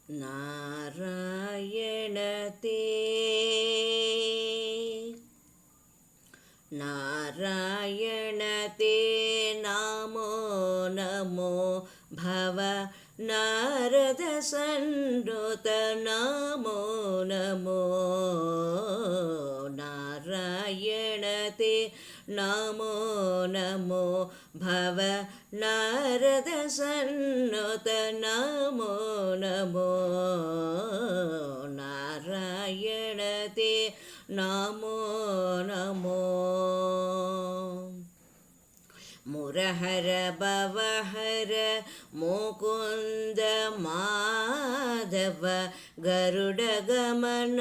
नारायण ते नारायण ते नमो नमो भव नारद सन्नुत नमो नमो नारायण ते नमो नमो भव नारद सन्नुत नमो नमो नारायण ते नमो नमो मुरहर भवहर मुकुन्द माधव गरुडगमन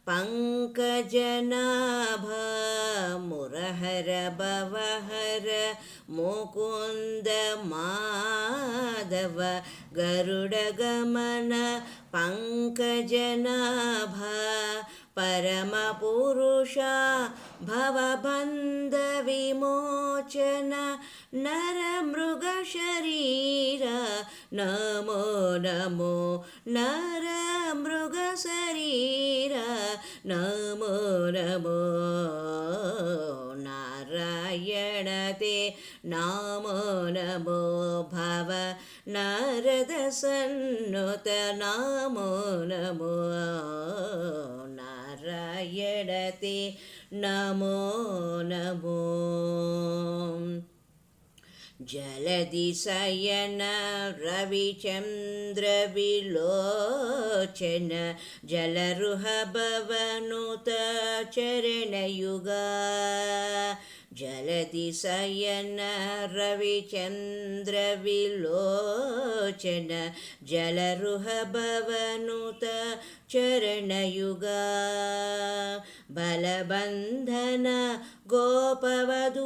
पंकजनाभ मुरहर भवहर मुकुन्द माधव गरुडगमन पंकजनाभ परमपुरुषा भवबन्धविमोचन नरमृगशरीरा नमो नमो नरमृगशरीरा नमो नमो नारायण ते नमो नमो भव नारद सन्नुत नमो नमो नारायण ते नमो नमो जलधि शयन रविचन्द्र विलोचन जलरुह भवनुत चरणयुगा जलधि शयन रविचन्द्र विलोचन जलरुह भवनुत चरणयुगा बलबन्धन गोपवधूवल्लभा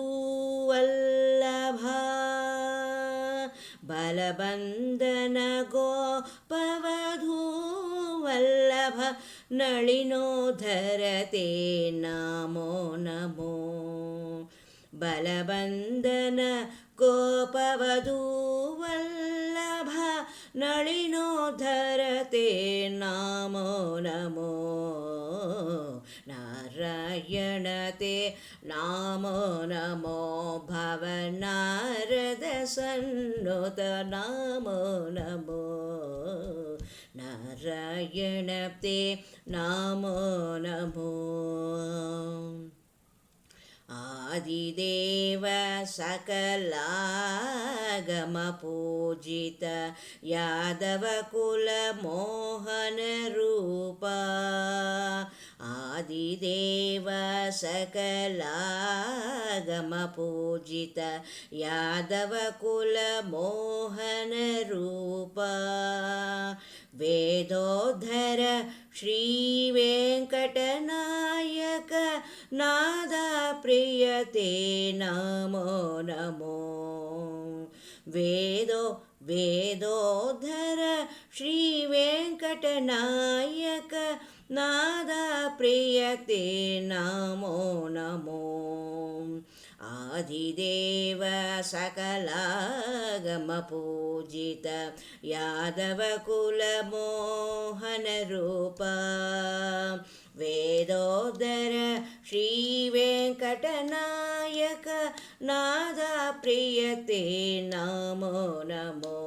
बलबन्धन गोपवधूवल्लभ नलिनोधर ते नमो नमो बलबन्धन गोपवधूवल्लभ नलिनोधर ते नमो नमो नारायण ते नमो नमो भव नारद सन्नुत नमो नमो नारायण ते नमो नमो आदिदेव सकलागम पूजित यादवकुल मोहन रूपा आदिदेव सकलागम पूजित यादवकुल मोहन रूपा वेदोद्धर श्रीवेङ्कटनायक नादा प्रियते नमो नमो वेदोद्धर श्रीवेङ्कटनायक नादा प्रियते नमो नमो आदिदेव सकलागम पूजित यादवकुल मोहन रूपा वेदोद्धर श्रीवेङ्कटनायक नादा प्रियते नमो नमो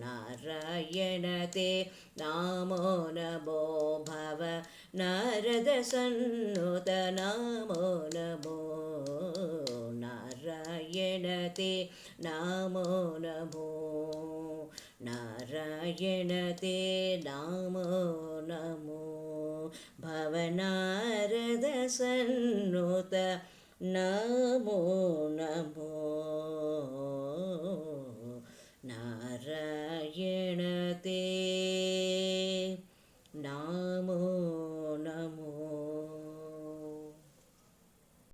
नारायण ते नमो नमो भव नारद सन्नुत नमो नमो नारायण ते नमो नमो नारायण ते नमो नमो भव नारद सन्नुत नमो नमो।